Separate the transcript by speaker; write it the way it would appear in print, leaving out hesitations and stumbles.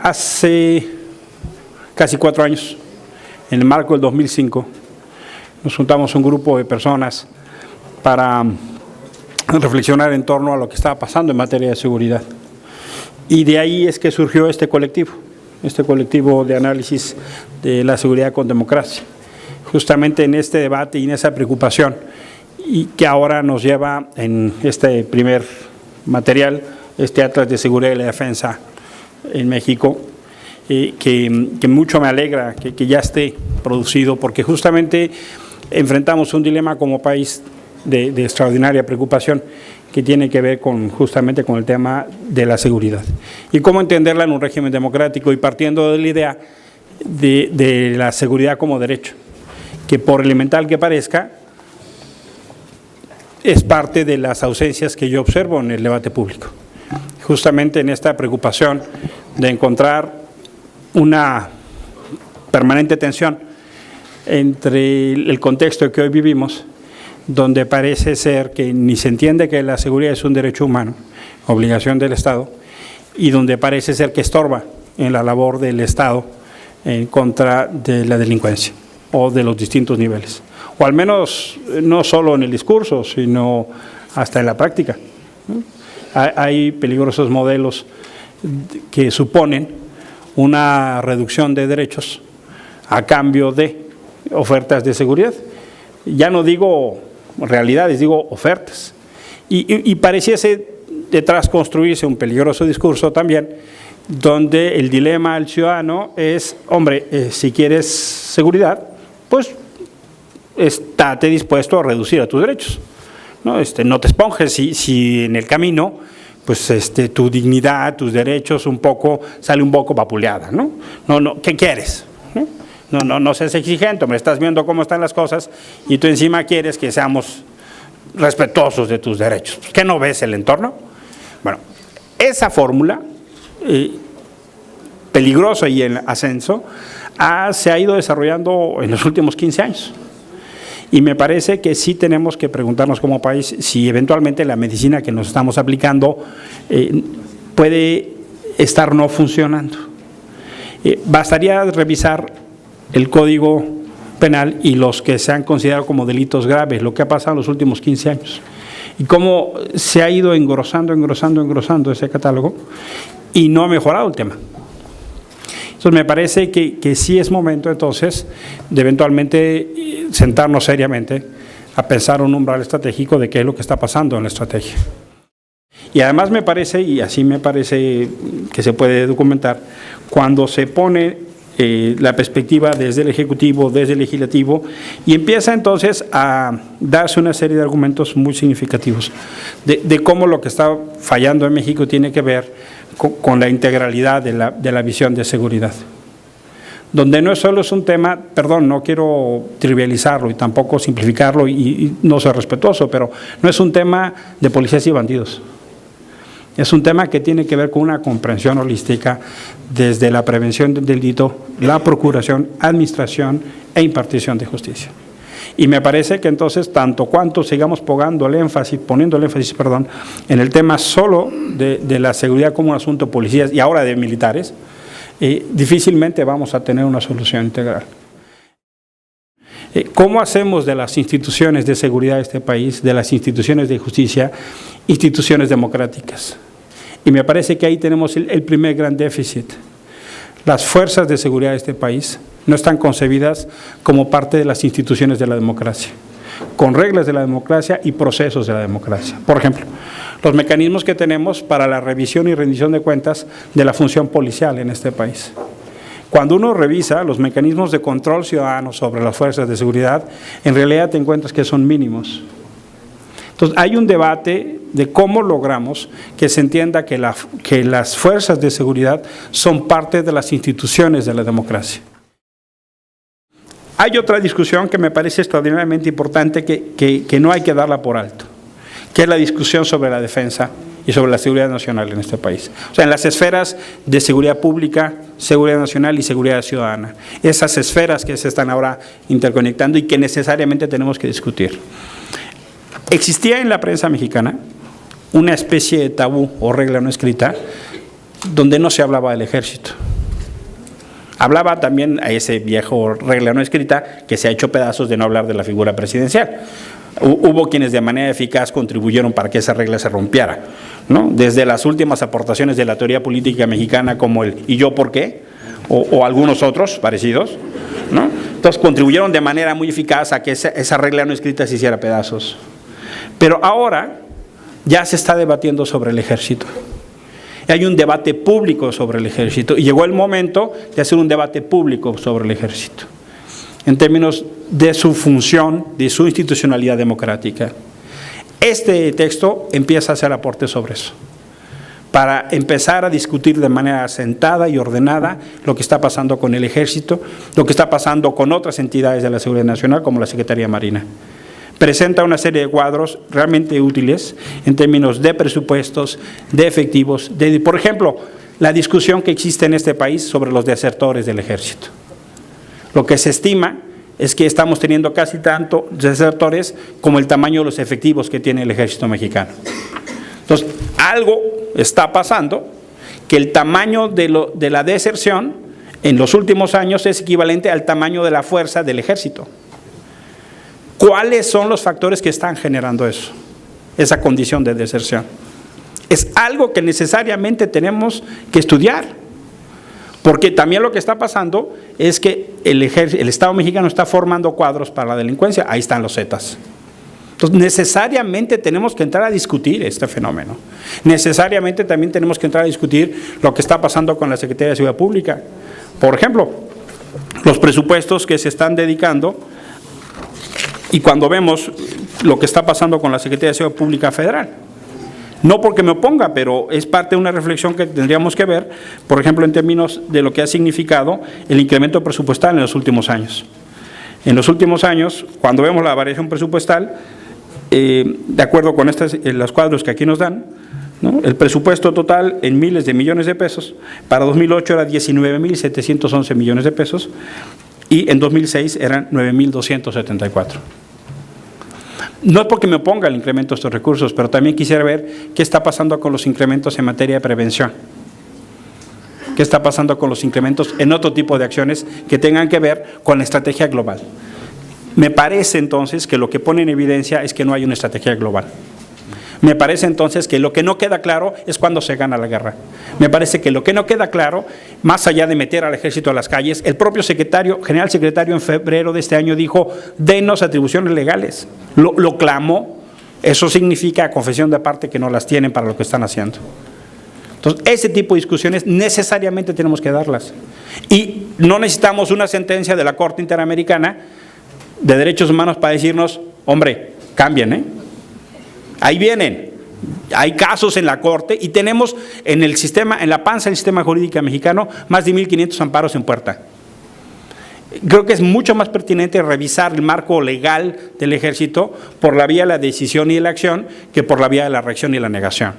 Speaker 1: Hace casi 4 años, en el marco del 2005, nos juntamos un grupo de personas para reflexionar en torno a lo que estaba pasando en materia de seguridad. Y de ahí es que surgió este colectivo de análisis de la seguridad con democracia, justamente en este debate y en esa preocupación, y que ahora nos lleva en este primer material, este Atlas de Seguridad y la Defensa en México, que mucho me alegra que ya esté producido, porque justamente enfrentamos un dilema como país de extraordinaria preocupación que tiene que ver justamente con el tema de la seguridad y cómo entenderla en un régimen democrático, y partiendo de la idea de la seguridad como derecho, que por elemental que parezca es parte de las ausencias que yo observo en el debate público, justamente en esta preocupación de encontrar una permanente tensión entre el contexto que hoy vivimos, donde parece ser que ni se entiende que la seguridad es un derecho humano, obligación del Estado, y donde parece ser que estorba en la labor del Estado en contra de la delincuencia o de los distintos niveles, o al menos no solo en el discurso, sino hasta en la práctica. Hay peligrosos modelos que suponen una reducción de derechos a cambio de ofertas de seguridad. Ya no digo realidades, digo ofertas. Y pareciese detrás construirse un peligroso discurso también, donde el dilema al ciudadano es, hombre, si quieres seguridad, pues estate dispuesto a reducir a tus derechos. No te esponjes si en el camino pues tu dignidad, tus derechos sale un poco vapuleada, ¿no? ¿Qué quieres? No seas exigente, hombre, estás viendo cómo están las cosas y tú encima quieres que seamos respetuosos de tus derechos. ¿Qué no ves el entorno? Bueno, esa fórmula peligrosa y en ascenso se ha ido desarrollando en los últimos 15 años. Y me parece que sí tenemos que preguntarnos como país si eventualmente la medicina que nos estamos aplicando puede estar no funcionando. Bastaría revisar el Código Penal y los que se han considerado como delitos graves, lo que ha pasado en los últimos 15 años, y cómo se ha ido engrosando ese catálogo y no ha mejorado el tema. Entonces me parece que sí es momento entonces de eventualmente sentarnos seriamente a pensar un umbral estratégico de qué es lo que está pasando en la estrategia. Y además me parece, y así me parece que se puede documentar, cuando se pone la perspectiva desde el Ejecutivo, desde el Legislativo, y empieza entonces a darse una serie de argumentos muy significativos de cómo lo que está fallando en México tiene que ver con la integralidad de la visión de seguridad, donde no solo es un tema, perdón, no quiero trivializarlo y tampoco simplificarlo y no ser respetuoso, pero no es un tema de policías y bandidos. Es un tema que tiene que ver con una comprensión holística desde la prevención del delito, la procuración, administración e impartición de justicia. Y me parece que entonces, tanto cuanto sigamos poniendo el énfasis, en el tema solo de la seguridad como un asunto de policías y ahora de militares, difícilmente vamos a tener una solución integral. ¿Cómo hacemos de las instituciones de seguridad de este país, de las instituciones de justicia, instituciones democráticas? Y me parece que ahí tenemos el primer gran déficit. Las fuerzas de seguridad de este país no están concebidas como parte de las instituciones de la democracia, con reglas de la democracia y procesos de la democracia. Por ejemplo, los mecanismos que tenemos para la revisión y rendición de cuentas de la función policial en este país. Cuando uno revisa los mecanismos de control ciudadano sobre las fuerzas de seguridad, en realidad te encuentras que son mínimos. Entonces, hay un debate de cómo logramos que se entienda que las fuerzas de seguridad son parte de las instituciones de la democracia. Hay otra discusión que me parece extraordinariamente importante que no hay que darla por alto, que es la discusión sobre la defensa y sobre la seguridad nacional en este país. O sea, en las esferas de seguridad pública, seguridad nacional y seguridad ciudadana. Esas esferas que se están ahora interconectando y que necesariamente tenemos que discutir. Existía en la prensa mexicana una especie de tabú o regla no escrita donde no se hablaba del ejército. Hablaba también a ese viejo regla no escrita que se ha hecho pedazos de no hablar de la figura presidencial. Hubo quienes de manera eficaz contribuyeron para que esa regla se rompiera, ¿no? Desde las últimas aportaciones de la teoría política mexicana como el ¿y yo por qué? O algunos otros parecidos, ¿no? Entonces contribuyeron de manera muy eficaz a que esa regla no escrita se hiciera pedazos. Pero ahora ya se está debatiendo sobre el ejército. Hay un debate público sobre el ejército y llegó el momento de hacer un debate público sobre el ejército, en términos de su función, de su institucionalidad democrática. Este texto empieza a hacer aportes sobre eso, para empezar a discutir de manera sentada y ordenada lo que está pasando con el ejército, lo que está pasando con otras entidades de la seguridad nacional, como la Secretaría Marina. Presenta una serie de cuadros realmente útiles en términos de presupuestos, de efectivos, por ejemplo, la discusión que existe en este país sobre los desertores del ejército. Lo que se estima es que estamos teniendo casi tanto desertores como el tamaño de los efectivos que tiene el ejército mexicano. Entonces, algo está pasando, que el tamaño de la deserción en los últimos años es equivalente al tamaño de la fuerza del ejército. ¿Cuáles son los factores que están generando eso, esa condición de deserción? Es algo que necesariamente tenemos que estudiar, porque también lo que está pasando es que el Estado mexicano está formando cuadros para la delincuencia, ahí están los Zetas. Entonces, necesariamente tenemos que entrar a discutir este fenómeno. Necesariamente también tenemos que entrar a discutir lo que está pasando con la Secretaría de Seguridad Pública. Por ejemplo, los presupuestos que se están dedicando. Y cuando vemos lo que está pasando con la Secretaría de Seguridad Pública Federal, no porque me oponga, pero es parte de una reflexión que tendríamos que ver, por ejemplo, en términos de lo que ha significado el incremento presupuestal en los últimos años. En los últimos años, cuando vemos la variación presupuestal, de acuerdo con los cuadros que aquí nos dan, ¿no? El presupuesto total en miles de millones de pesos, para 2008 era 19.711 millones de pesos, y en 2006 eran 9.274. No es porque me oponga el incremento de estos recursos, pero también quisiera ver qué está pasando con los incrementos en materia de prevención. ¿Qué está pasando con los incrementos en otro tipo de acciones que tengan que ver con la estrategia global? Me parece entonces que lo que pone en evidencia es que no hay una estrategia global. Me parece entonces que lo que no queda claro es cuándo se gana la guerra. Me parece que lo que no queda claro, más allá de meter al ejército a las calles, el propio general secretario en febrero de este año dijo, denos atribuciones legales. Lo clamó, eso significa a confesión de parte que no las tienen para lo que están haciendo. Entonces, ese tipo de discusiones necesariamente tenemos que darlas. Y no necesitamos una sentencia de la Corte Interamericana de Derechos Humanos para decirnos, hombre, cambien, ahí vienen, hay casos en la Corte y tenemos en el sistema, en la panza del sistema jurídico mexicano, más de 1.500 amparos en puerta. Creo que es mucho más pertinente revisar el marco legal del ejército por la vía de la decisión y de la acción que por la vía de la reacción y la negación.